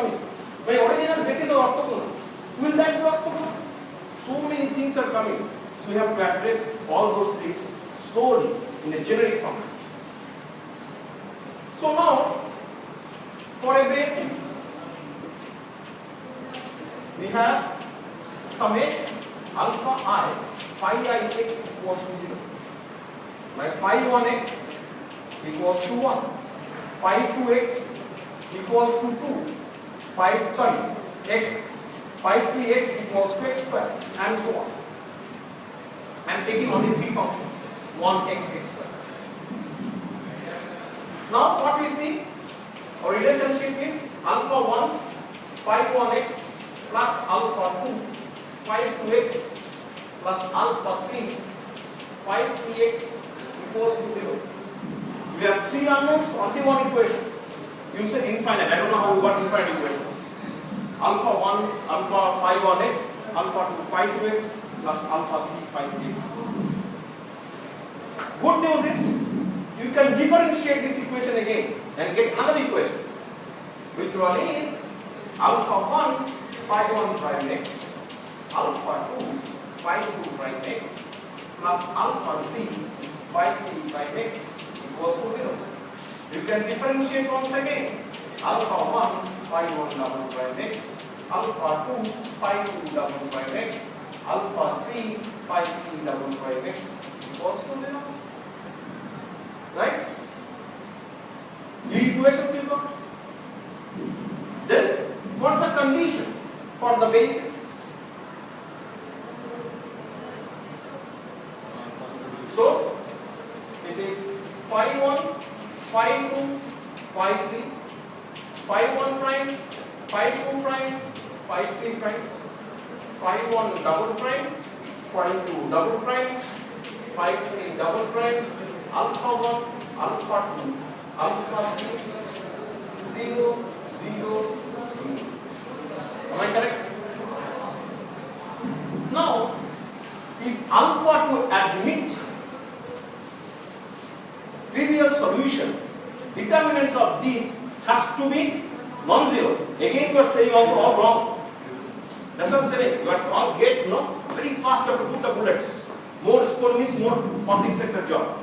coming. My original basis of orthogonal. Will that be orthogonal? So many things are coming. So we have to address all those things slowly in a generic function. So now, for a basis, we have summation alpha I phi I x equals to 0. My phi 1x equals to 1. Phi 2x equals to 2. Phi 3x equals to x square, and so on. I am taking only three functions, 1x, x square. Now what we see, our relationship is alpha 1 phi 1x plus alpha 2 phi 2x plus alpha 3 phi 3x equals to 0. We have three unknowns, only one equation. You said infinite. I don't know how we got infinite equations. Alpha 1, alpha phi 1x, alpha 2 phi 2x plus alpha 3 phi 3x. Good news is you can differentiate this equation again and get another equation, which one is alpha 1 phi 1 prime x, alpha 2 phi 2 prime x plus alpha 3 phi 3 prime x equals to 0. You can differentiate once again. Alpha 1 phi 1 double prime x, alpha 2 phi 2 double prime x, alpha 3 phi 3 double prime x equals to 0. Right? The equations will come. Then, what's the condition for the basis? So, it is phi 1, phi 2, phi 3, phi 1 prime, phi 2 prime, phi 3 prime, phi 1 double prime, phi 2 double prime, phi 3 double prime, alpha 1, alpha 2, alpha 3, 0, 0, 0. Am I correct? Now, if alpha to admit trivial solution, determinant of this has to be non-zero. Again, you are saying all wrong. That's what I am saying. You are all get very fast to put the bullets. More score means more public sector job.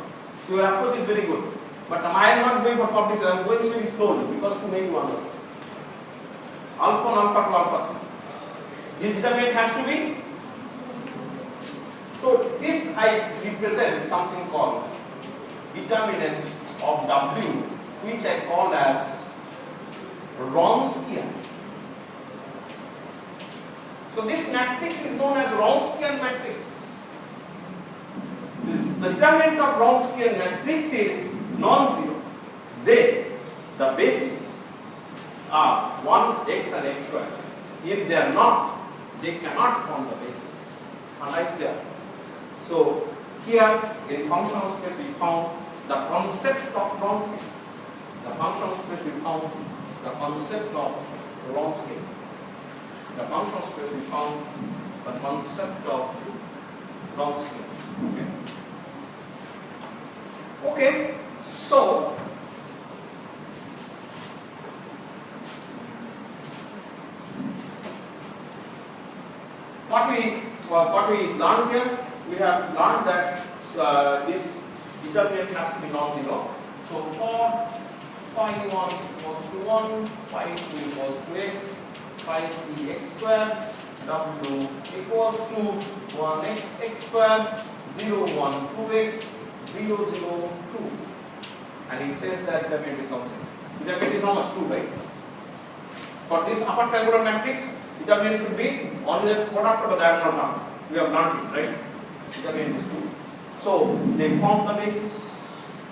So your approach is very good. But I am not going for public sector. I am going very slowly because too many ones. Alpha 1, alpha 2, alpha 3. This determinant has to be. So this I represent something called determinant of W, which I call as Wronskian. So this matrix is known as Wronskian matrix. The determinant of Wronskian matrix is non-zero. Then the bases are 1, x and x square. If they are not, they cannot form the basis. Unless they are. So here in functional space we found the concept of Wronskian. The functional space we found the concept of Wronskian. The functional space we found the concept of Wronskian. Okay, so what we learned here, we have learned that this determinant has to be non-zero. So for phi 1 equals to 1, phi 2 equals to x, phi 3 x square, w equals to 1x x square, 0 1 2x, 0 0 2. And it says that determinant is non-zero. Determinant is how much? 2, right? For this upper triangular matrix, determinant should be only the product of the diagonal term. We have learned it, right? Determinant is 2. So they form the basis.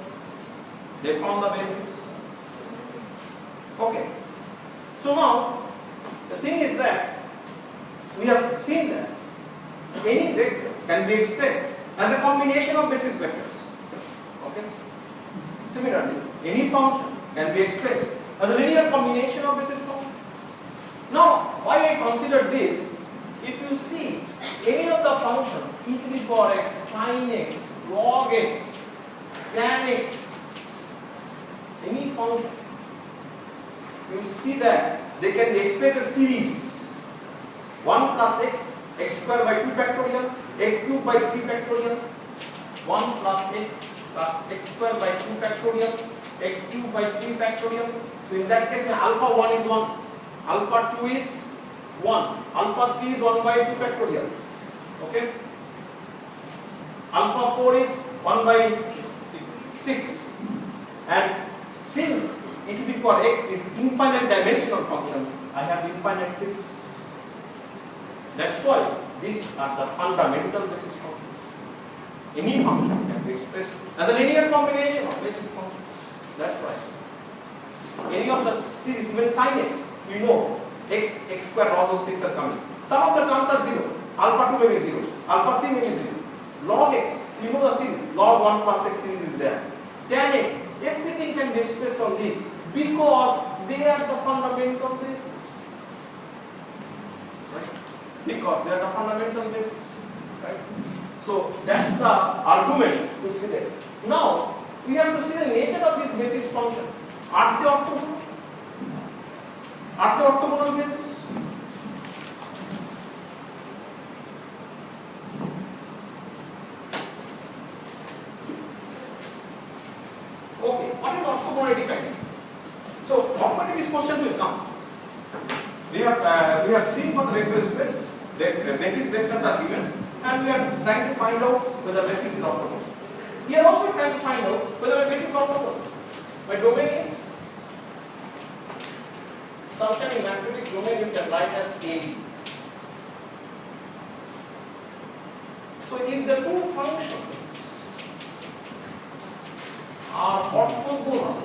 They form the basis. Okay. So now the thing is that we have seen that any vector can be expressed as a combination of basis vectors. Okay. Similarly, any function can be expressed as a linear combination of basis functions. Now, why I consider this? If you see any of the functions, e to the power x, sin x, log x, tan x, any function, you see that they can express a series. 1 plus x square by 2 factorial, x cube by 3 factorial, 1 plus x square by 2 factorial, x cube by 3 factorial. So in that case, alpha 1 is 1, alpha 2 is 1, alpha 3 is 1 by 2 factorial. Okay? Alpha 4 is 1 by 6. And since e to the power x is infinite dimensional function, I have infinite series. That's why these are the fundamental basis functions. Any function can be expressed as a linear combination of basis functions. That's right. Any of the series, even sin x, you know, x square, all those things are coming. Some of the terms are 0. Alpha 2 may be 0. Alpha 3 may be 0. Log x, you know the series. Log 1 plus x series is there. Tan x, everything can be expressed on this because they are the fundamental basis. Right? Because they are the fundamental basis. Right? So that's the argument to see that. Now, we have to see the nature of this basis function. Are they orthogonal? Are they orthogonal basis? Okay, what is orthogonality kind? So, how these questions will come? We have seen for the vector space, basis vectors are given, and we are trying to find out whether basis is orthogonal. We are also trying to find out whether a basis is orthogonal. My domain is, sometimes in mathematics domain you can write as AB. So if the two functions are orthogonal,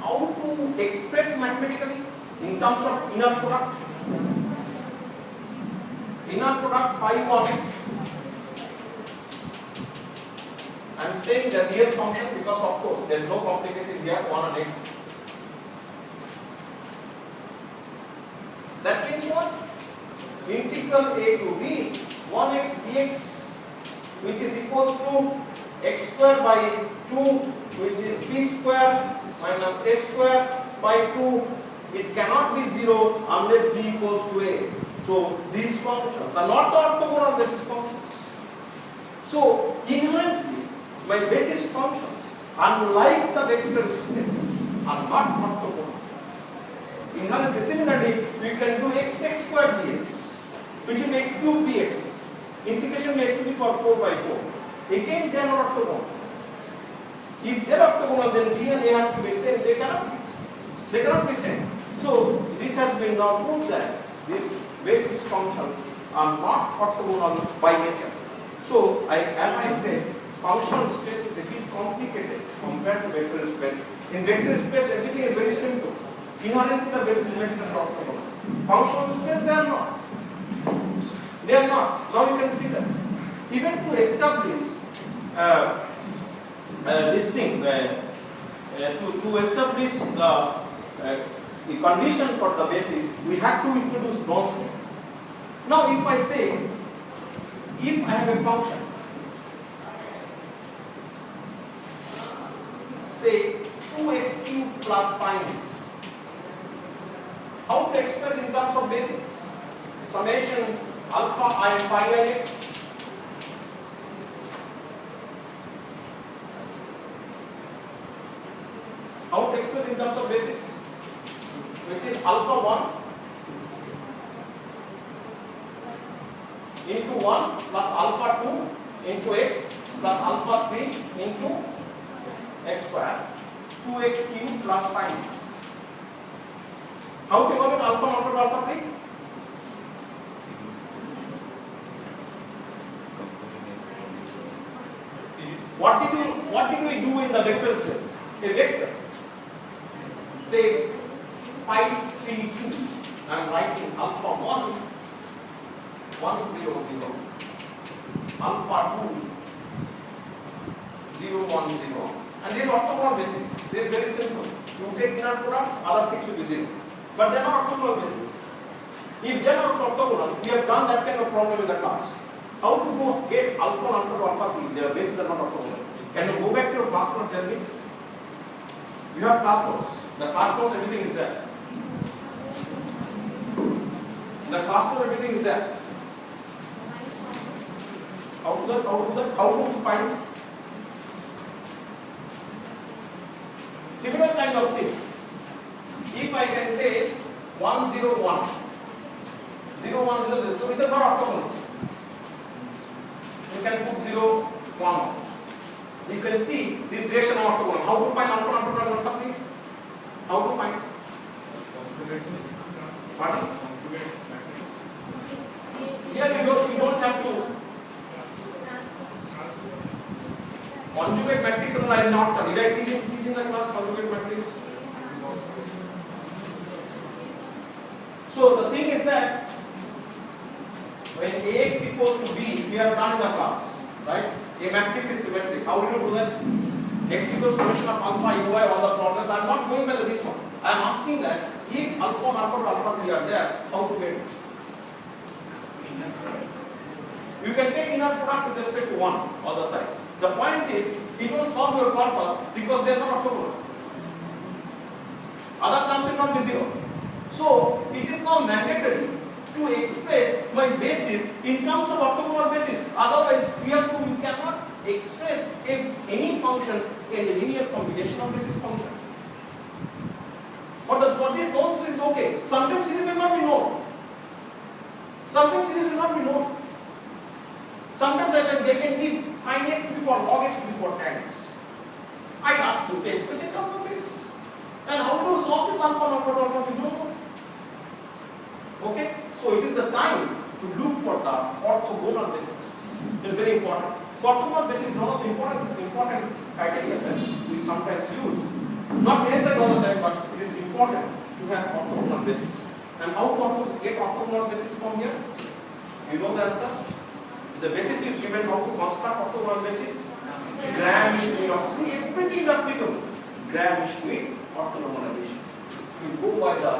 how to express mathematically in terms of inner product? Inner product phi on x. I am saying the real function because of course there is no complications here, 1 on x. That means what? Integral a to b 1x dx, which is equals to x square by 2, which is b square minus a square by 2. It cannot be 0 unless b equals to a. So these functions are not the orthogonal basis functions. So inherently, my basis functions, unlike the vector space, are not orthogonal. Inherently, similarly, we can do x square dx, which will x cube dx. Integration x to the power 4 by 4. Again, they are not orthogonal. If they are orthogonal, then b and a has to be same. They cannot be same. So this has been now proved that these basis functions are not orthogonal by nature. So, as I said, functional space is a bit complicated compared to vector space. In vector space, everything is very simple. Inherently, the basis vectors are orthogonal. Functional space, they are not. They are not. Now you can see that. Even to establish this thing, to establish the condition for the basis, we have to introduce Wronskian. Now, if I say, if I have a function, say 2x cubed plus sin x, how to express in terms of basis? Summation alpha I phi I x. How to express in terms of basis? Which is alpha 1 into 1 plus alpha 2 into x plus alpha 3 into x square, 2x cubed plus sin x. How to evaluate alpha 1 to alpha 3? What did we do in the vector space? A vector, say 5, 3, 2. I am writing alpha 1, 1, 0, 0. Alpha 2, 0, 1, 0. And this is orthogonal basis. This is very simple. You take inner product, other things will be 0. But they are not orthogonal basis. If they are not orthogonal, we have done that kind of problem in the class. How to go get alpha 1 to alpha 3? Their bases are not orthogonal. Can you go back to your class for You have class notes. The class notes, everything is there. The class note, everything is there. How to do that? How to do that? How to find it? Similar kind of thing. If I can say 101, 0100, so it's a not octogonal. You can put 0, 1. You can see this relation of octogonal. How to find octogonal something? How to find? Pardon? Here you don't have to conjugate matrix and I have not done. Did I teach in the class conjugate matrix? So the thing is that when Ax equals to B, we have done in the class, right? A matrix is symmetric. How do you do that? X equals summation of alpha ui on the problems. I am not going by this one. I am asking that if alpha and alpha 3 are there, how to get it? You can take inner product with respect to 1 other side. The point is, it won't solve your purpose because they are not orthogonal. Other terms will not be 0. So, it is now mandatory to express my basis in terms of orthogonal basis. Otherwise, you cannot express if any function in a linear combination of basis function. But what is known is okay. Sometimes series will not be known. Sometimes series will not be known. Sometimes they can give sin x to the power log x to the power tan x. I ask you to express in terms of basis. And how to solve this alpha number problem, we don't know. Okay? So it is the time to look for the orthogonal basis. It's very important. So orthogonal basis is one of the important criteria that we sometimes use. Not necessarily all the time, but it is important to have orthogonal basis. And how to get orthogonal basis from here? You know the answer? The basis is given. How to construct orthogonal basis? Graham-Schmidt. See, everything is applicable. Graham-Schmidt orthonormalization. So we go by the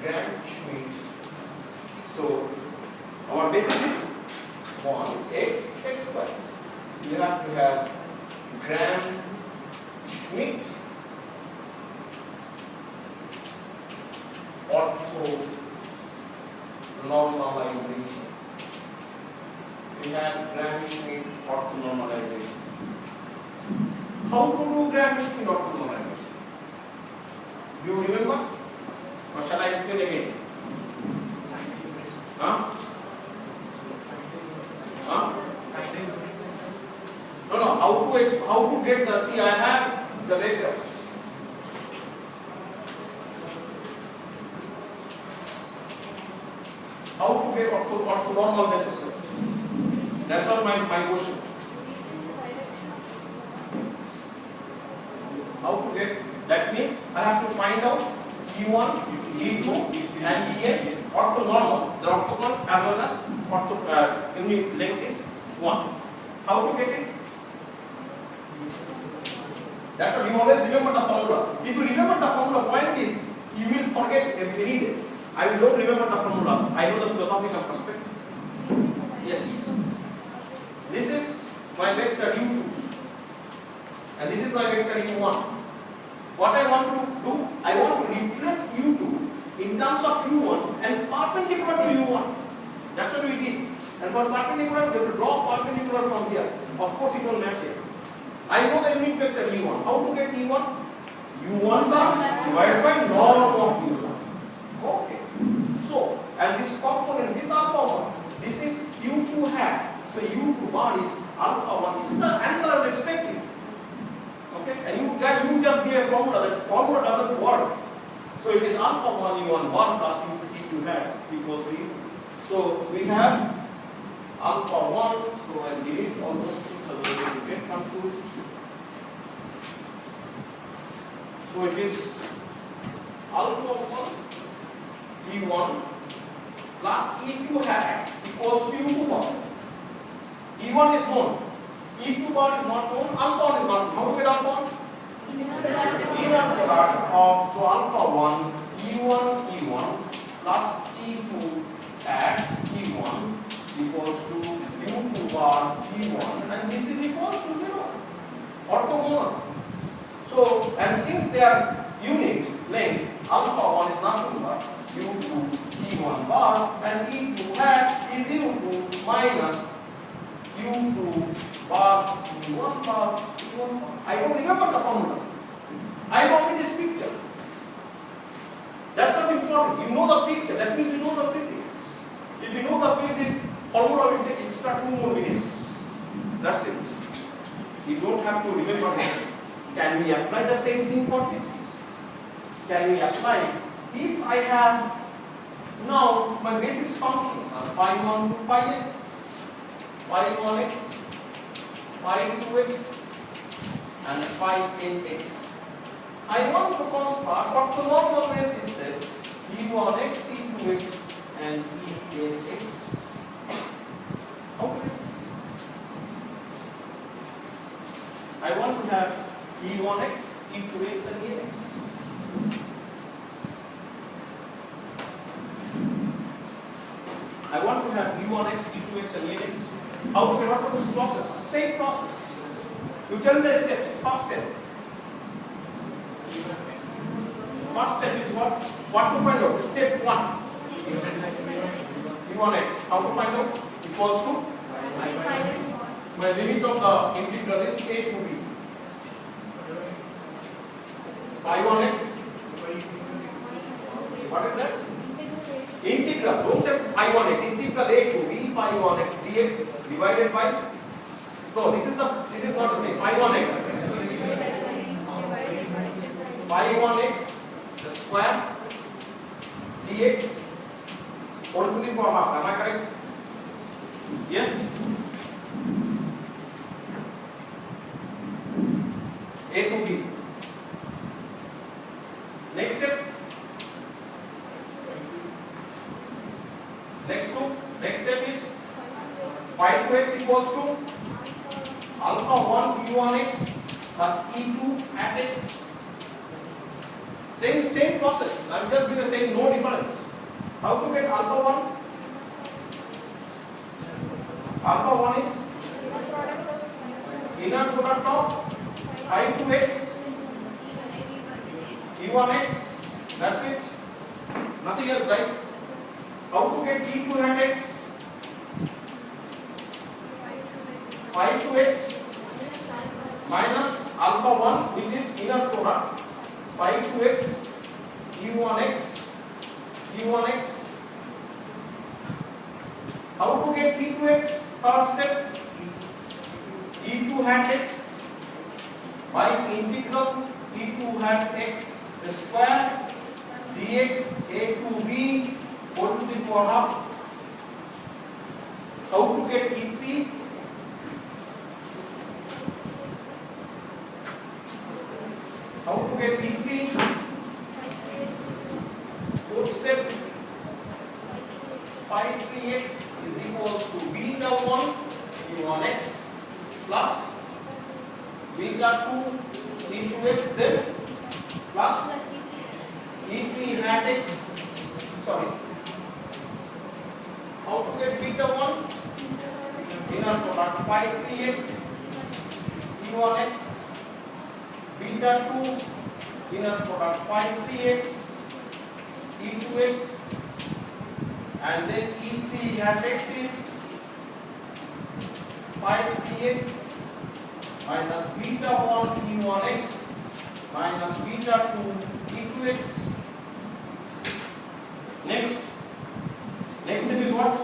Graham-Schmidt. So our basis is 1 x square. You have to have Graham-Schmidt orthonormalization. We have Graham-Schmidt orthonormalization. How to do Graham-Schmidt orthonormalization? Do you remember? Or shall I explain again? Huh? Huh? No. How to get the? See, I have the vectors. How to get orthonormal basis? That's all my question. How to get? That means I have to find out E1, E2, and En orthonormal. The orthogonal as well as unit length is 1. How to get it? That's what you always remember the formula. If you remember the formula, point is you will forget every day. I don't remember the formula. I know the philosophical perspective. Yes. This is my vector U2 and this is my vector U1. What I want to do, I want to replace U2 in terms of U1 and perpendicular to U1. That's what we did. And for perpendicular, we have to draw perpendicular from here. Of course, it won't match it. I know the unit vector E1. How to get E1? U1 bar divided by norm of U1. Okay. So, and this component, this alpha 1, this is U2 hat. So U2 bar is alpha 1. This is the answer I was expecting. Okay? And you just give a formula. That formula doesn't work. So it is alpha 1 U1 bar plus U2 hat equals to U. So we have alpha 1. So I delete all those things otherwise you get confused. So it is alpha 1 E1 plus E2 hat equals to U2 bar. E1 is known, E2 bar is not known, alpha 1 is not known. How to get alpha 1? E1 product of, so alpha 1, E1 plus E2 at E1 equals to U2 bar E1 and this is equals to 0. Orthogonal. So So, and since they are unit length, alpha 1 is nothing but u2 e1 bar and e2 hat is u2 minus u2 bar e1 bar e1 bar. I don't remember the formula. I have only this picture. That's not important. You know the picture. That means you know the physics. If you know the physics, formula will take extra 2 more minutes. That's it. You don't have to remember it. Can we apply the same thing for this? Can we apply? If I have now my basis functions are phi 1 to phi x, phi 1x, phi 2x, and phi nx. I want to construct what the normal basis said e1x, e2x, and enx. Okay. I want to have e1x, e2x, and enx. I want to have u1x, e2x, and enx. How to get out of this process? Same process. You tell the steps. First step. First step is what? What to find out? Step 1. u1x. How to find out? Equals to? My limit of the integral is a to b. Phi 1x. What is that? Integral. Don't say phi 1x. Integral a to b phi 1x dx divided by. No, this is not the thing. Phi 1x. Phi 1x the square dx whole to the power half. Am I correct? Yes. A to b. Next step. Next step is phi 2x equals to alpha 1 u1x plus e2 at x. Same process. I'm just going to say no difference. How to get alpha 1? Alpha 1 is inner product of phi 2x e1x. That's it. Nothing else, right? How to get e2 at x? Phi 2x minus alpha 1, which is inner product phi 2x e1x. How to get e2x? Third step. e2 hat x by integral e2 hat x square dx a to b whole to the power half. How to get e3? How to get e3? Fourth step. Phi 3x is equals to beta 1 u1x plus beta 2 e2x then plus e3 hat x. Sorry. How to get beta 1? Inner product phi 3x e1x beta 2 inner product phi 3x e2x and then e3 hat x is phi 3x minus beta 1 e1x minus beta 2 e2x. Next step is what?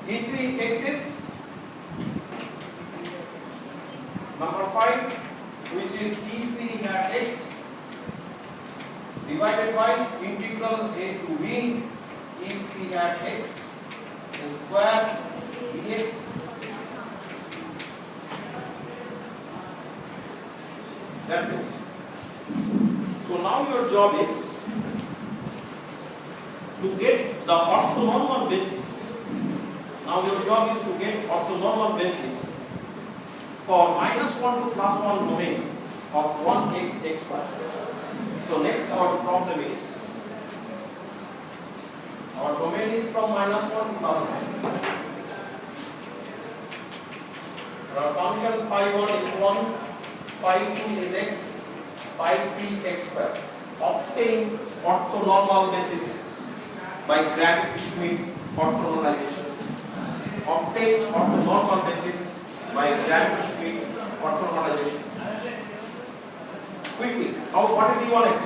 E3x is number 5, which is e3 hat x divided by integral a to b e3 hat x square dx. That's it. So now your job is to get the orthonormal basis. Now your job is to get orthonormal basis for -1 to +1 domain of 1x x bar. So next our problem is Our domain is from -1 to +1. Our function phi1 is 1, phi2 is x, phi3 x square. Obtain orthonormal basis by Graham-Schmidt orthonormalization. Obtain orthonormal basis by Graham-Schmidt orthonormalization. Quickly, what is E1x?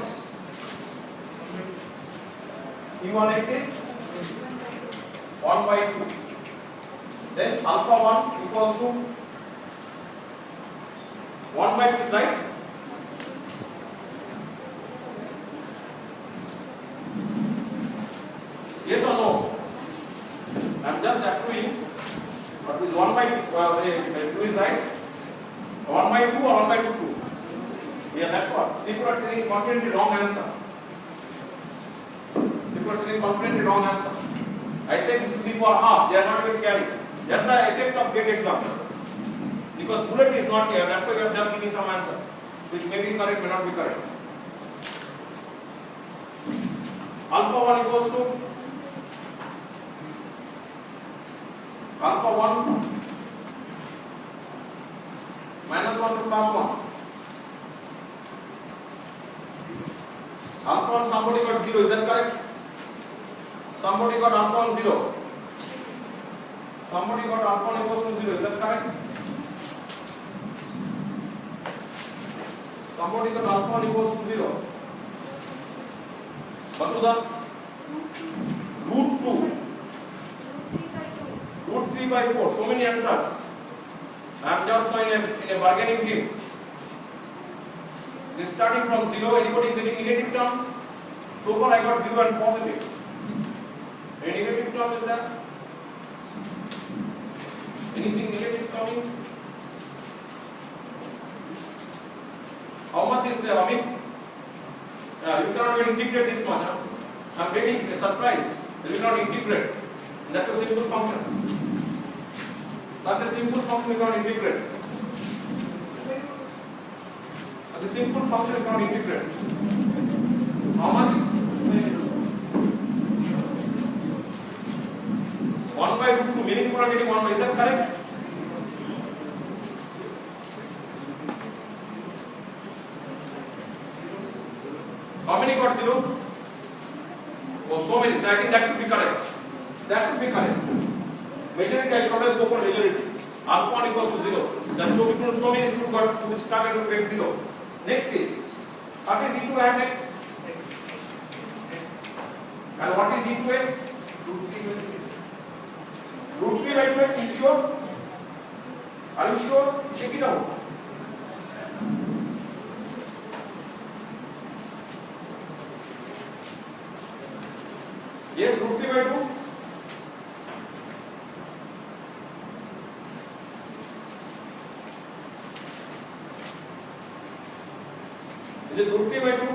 E1x is 1 by 2. Then alpha 1 equals to 1 by 2 is right? Yes or no? I am just approving. What is 1 by 2 is right? 1 by 2 or 1 by 2? Yeah, that's what. People are telling confidently wrong answer. People are telling confidently wrong answer. I said to the power half, they are not going to carry. That's the effect of GATE exam. Because bullet is not here, that's why you are just giving some answer, which may be correct, may not be correct. Alpha 1 equals to alpha 1 minus 1 to +1. Alpha 1 somebody got 0, is that correct? Somebody got alpha 1 0. Somebody got alpha 1 equals to 0, is that correct? Somebody got alpha 1 equals to 0. Vasudha? Root 2. Root 3 by 4. So many answers. I am just now in a bargaining team. This starting from 0, anybody getting negative term? So far I got 0 and positive. A negative term is there? Anything negative coming? How much is Amit? You cannot even integrate this much. Huh? I am getting surprised. You cannot integrate. That's a simple function. That's a simple function you cannot integrate. The simple function you cannot integrate. How much? 1 by root 2, meaning you are getting 1 by, is that correct? How many got 0? Oh, so many. So I think that should be correct. That should be correct. Majority, I should always go for majority. Alpha 1 equals to 0. Then so many people got to be stuck and get 0. Next is, what is e2 and x? And what is e2x? Root 3 by 2x, you sure? Are you sure? Check it out. Yes, root 3 by 2. Is it root 3 by 2?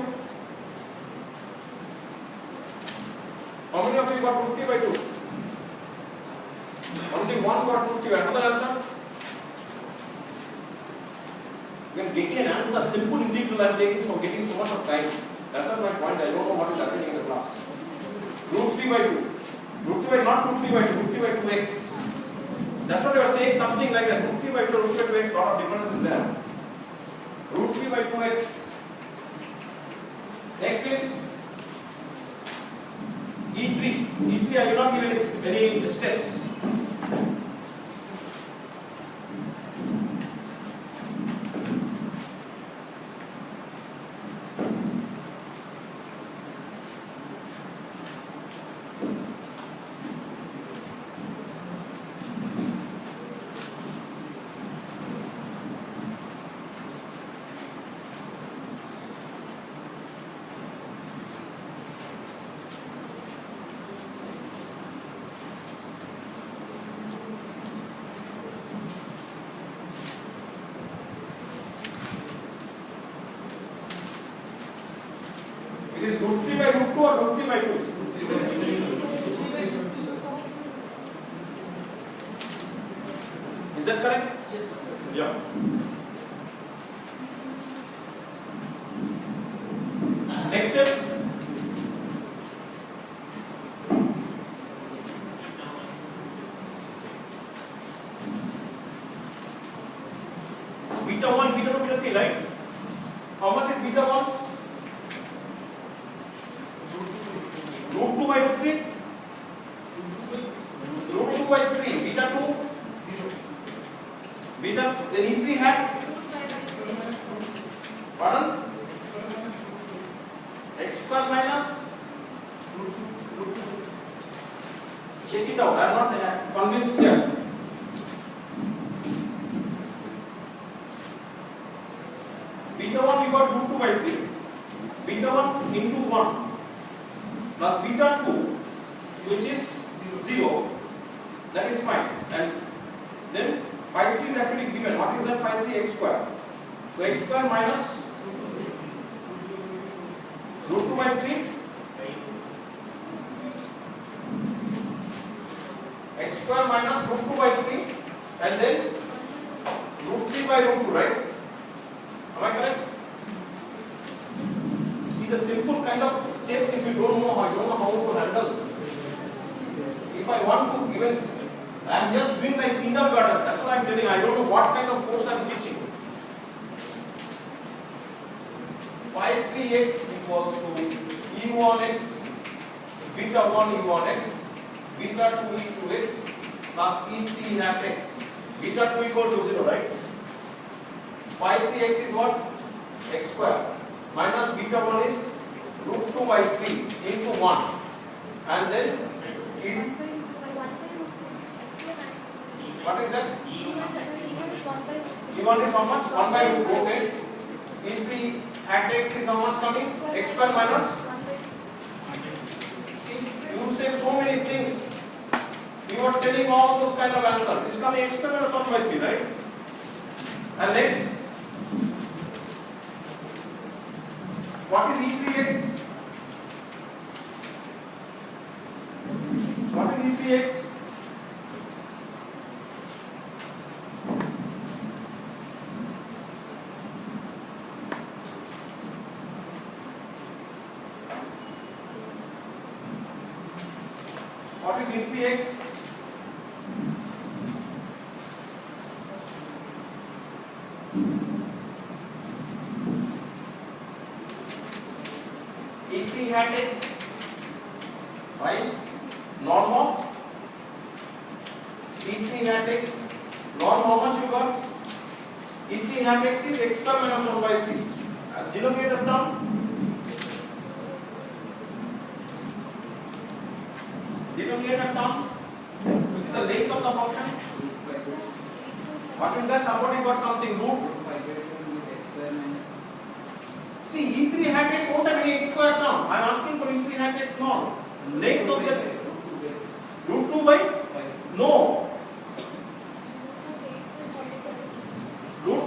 How many of you got root 3 by 2? Only one got root 3 by 2. Another answer? You can get an answer. Simple integral I am taking, so getting so much of time. That's not my point. I don't know what is happening in the class. Root 3 by 2. Root 3 by, not root 3 by 2, root 3 by 2x. That's what you are saying, something like that. Root 3 by 2, root 3 by 2x, lot of difference is there. Root 3 by 2x. Next is E3. E3 I will not give any steps. It is root 3 by root 2 or root 3 by 2? Is that correct? Yes. Yeah. Next step. 3, right? How much is beta 1? Root 2 by root 3? Root 2 by 3. Beta 2? Beta, then E3 hat? Pardon? X square minus? Check it out, I am not convinced here. Beta 1 we got root 2 by 3. Beta 1 into 1 plus beta 2, which is 0, that is fine. And then phi 3 is actually given. What is that phi 3? X square. So x square minus root 2 by 3. X square minus root 2 by 3 and then root 3 by root 2, right? Am I correct? See the simple kind of steps, if you don't know how to handle. If I want to even, I am just doing my kindergarten, that's what I am telling. I don't know what kind of course I am teaching. Phi 3x equals to E1x, beta 1 E1x, beta 2 E2x plus E3 hat x. Beta 2 equal to 0, right? Phi 3x is what? X square. Minus beta 1 is root 2 by 3 into 1. And then what is that? E1 is how much? 1 by root 2, okay. E3 hat x is how much coming? X square minus? See, you say so many things. You are telling all those kind of answers. This coming x square minus 1 by 3, right? And next, what is E3x? What is E3x? What is E3x? E3 hat x by norm of E3 hat x. Norm how much you got? E3 hat x is x square minus 1 by 3. Denominator term? Denominator term, which is the length of the function. What is that? Somebody got something root. See, E3 hat x won't have any x square term. I am asking for E3 hat x norm. Length of the root 2 by? No. Root?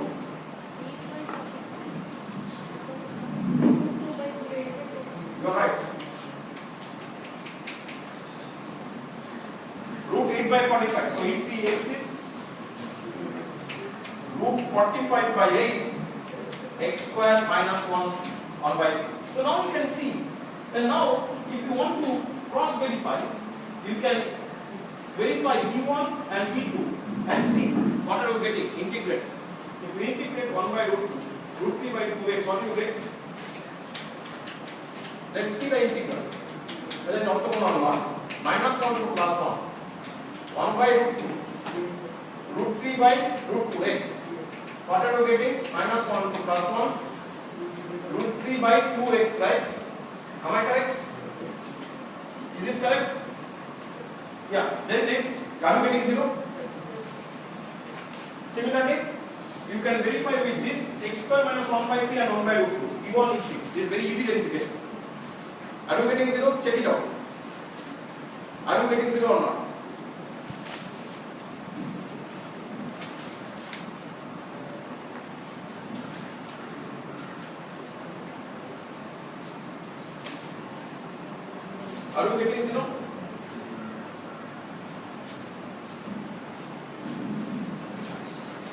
You are right. Root 8 by 45. So E3x is root 45 by 8 x square minus 1 by 3. So now you can see. And now if you want to cross verify, you can verify E1 and E2 and see what are you getting. Integrate. If you integrate 1 by root 2, root 3 by 2x, what do you get? Let's see the integral. Whether it's orthogonal 1, minus 1 to plus 1. 1 by root 2, root 3 by root 2x. What are you getting? Minus 1 to plus 1, root 3 by 2x, right? Am I correct? Is it correct? Yeah. Then next, are you getting 0? Similarly, you can verify with this x square minus 1 by 3 and 1 by root 2. E1, E3. This is very easy verification. Are you getting 0? Check it out. Are you getting 0 or not? Are you getting 0?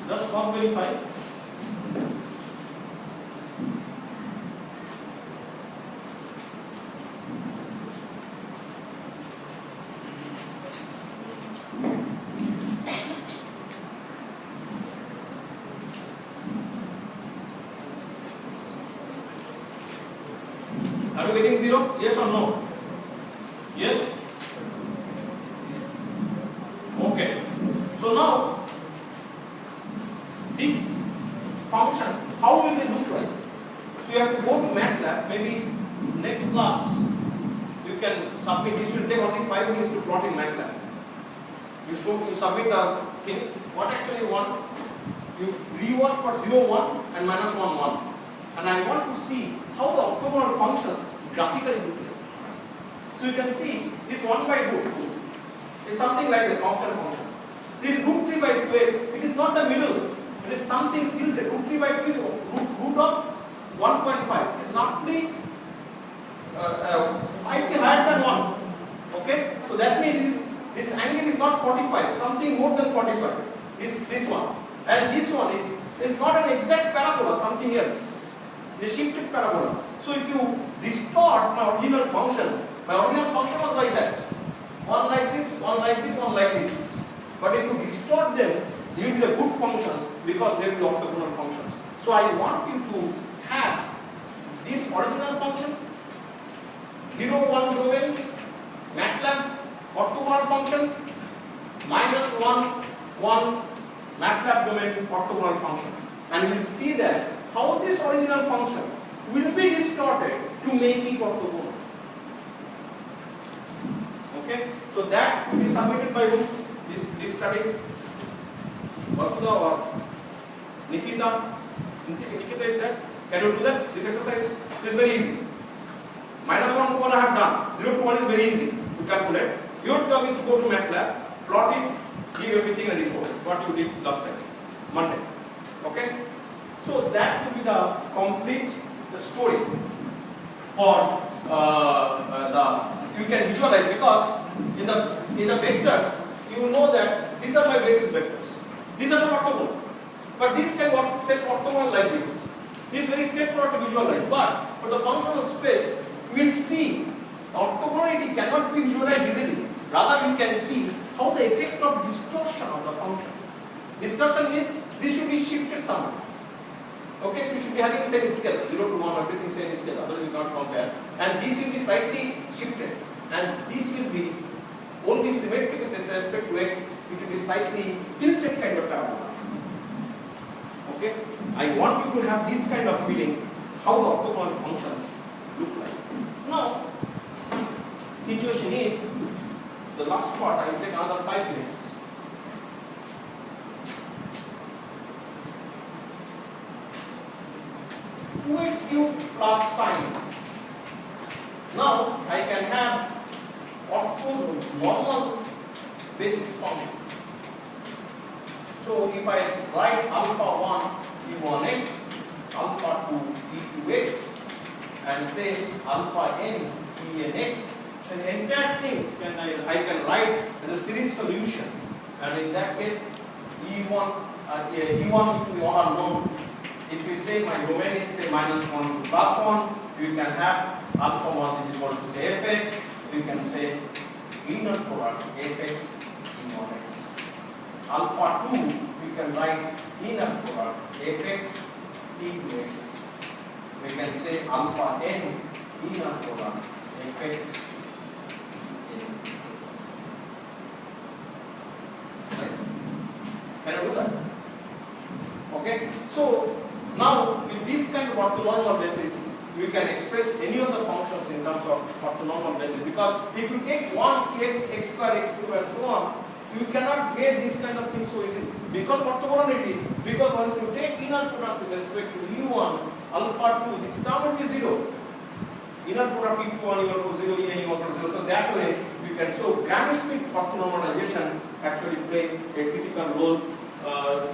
Just cross verify. Are you getting 0? Yes or no? Yes? Okay. So now, this function, how will they look like? So you have to go to MATLAB, maybe next class, you can submit, this will take only 5 minutes to plot in MATLAB. You submit the thing, what actually you want, you rework for 0, 1 and minus 1, 1. And I want to see how the orthogonal functions graphically look like. So you can see this 1 by root 2 is something like a constant function. This root 3 by 2x, it is not the middle, it is something tilted. Root 3 by 2 is root of 1.5. It is roughly slightly higher than 1. Okay? So that means this angle is not 45, something more than 45. This one. And this one is not an exact parabola, something else. The shifted parabola. So if you distort my original function was like that. One like this, one like this, one like this. But if you distort them, they will be the good functions because they will be orthogonal functions. So I want you to have this original function, 0, 1 domain, MATLAB, orthogonal function, minus 1, 1, MATLAB domain, orthogonal functions. And we will see that how this original function will be distorted to make it orthogonal. Okay, so that will be submitted by whom? This study? Vasudha or Nikita? Nikita is there? Can you do that? This exercise is very easy. Minus 1 to 1 I have done. 0 to 1 is very easy to calculate. Your job is to go to MATLAB, plot it, give everything and report what you did last time, Monday. Okay? So that will be the complete story for you can visualize, because in the vectors you know that these are my basis vectors. These are not orthogonal. But this can set orthogonal like this. This is very straightforward to visualize. But for the functional space, we will see orthogonality cannot be visualized easily. Rather, you can see how the effect of distortion of the function. Distortion means this should be shifted somewhere. Okay, so you should be having same scale, 0 to 1, everything same scale, otherwise you cannot compare. And this will be slightly shifted. And this will be only symmetric with respect to x, it will be slightly tilted kind of parabola. Okay, I want you to have this kind of feeling how the orthogonal functions look like. Now, situation is, the last part, I will take another 5 minutes. Two x cubed plus sines. Now I can have orthonormal basis function. So if I write alpha 1 e1x, alpha 2 e2x, and say alpha n enx, then entire things I can write as a series solution. And in that case, e1 into the order known. If you say my domain is say minus 1 to plus 1, you can have alpha 1 is equal to say fx, you can say inner product fx e1x. Alpha 2, you can write inner product fx e2x. We can say alpha n inner product fx nx. Right? Can I do that? Okay? So now, with this kind of orthonormal basis, you can express any of the functions in terms of orthonormal basis. Because if you take 1 x, x square, x cube, and so on, you cannot get this kind of thing so easily. Because orthogonality, because once you take inner product with respect to u1, alpha 2, this term will be 0. Inner product e1 equal to 0, en equal to 0. So that way, you can. So Gram-Schmidt orthonormalization actually play a critical role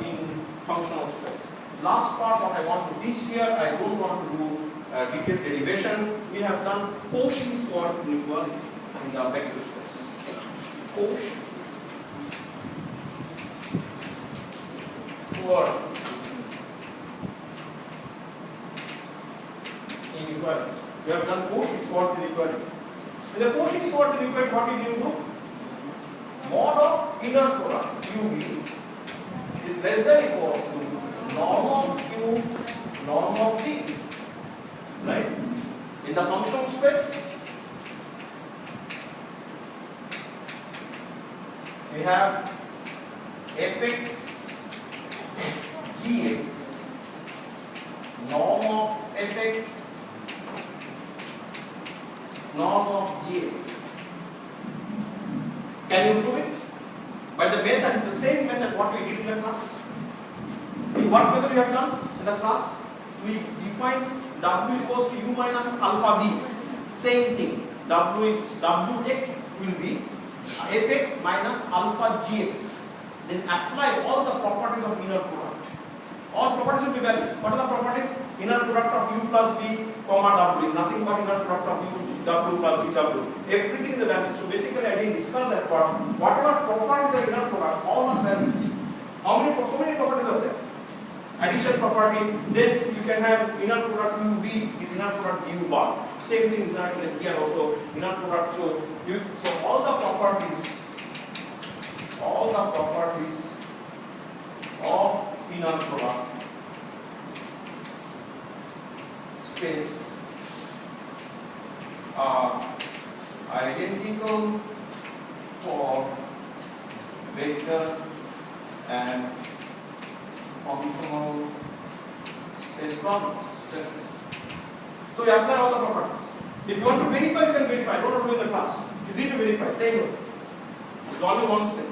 in functional space. Last part what I want to teach here, I don't want to do detailed derivation. We have done Cauchy-Schwarz inequality in the vector space. Cauchy-Schwarz inequality. We have done Cauchy-Schwarz inequality. In the Cauchy-Schwarz inequality, what did you do? Mod of inner product uv is less than equals to norm of q, norm of t. Right? In the function space, we have fx gx, norm of fx, norm of gx. Can you prove it? By the method, the same method what we did in the class. What method we have done in the class? We define w equals to u minus alpha b. Same thing. Wx will be fx minus alpha gx. Then apply all the properties of inner product. All properties will be valid. What are the properties? Inner product of u plus b comma w is nothing but inner product of u w plus b w. Everything is valid. So basically I didn't discuss that part. Whatever properties are inner product, all are valid. So many properties are there. Addition property, then you can have inner product ub is inner product u bar. Same thing is not here also, inner product. So all the properties of inner product space are identical for vector and functional space problems. So you apply all the properties. If you want to verify, you can verify. Don't do in the class. It's easy to verify. Same way. It's only one step.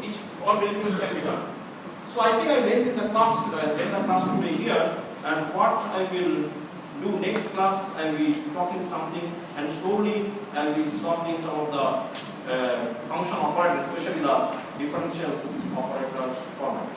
All verifications can be done. So I think I will end the class today here. And what I will do next class, I will be talking something, and slowly I will be solving some of the function operators, especially the differential operator format.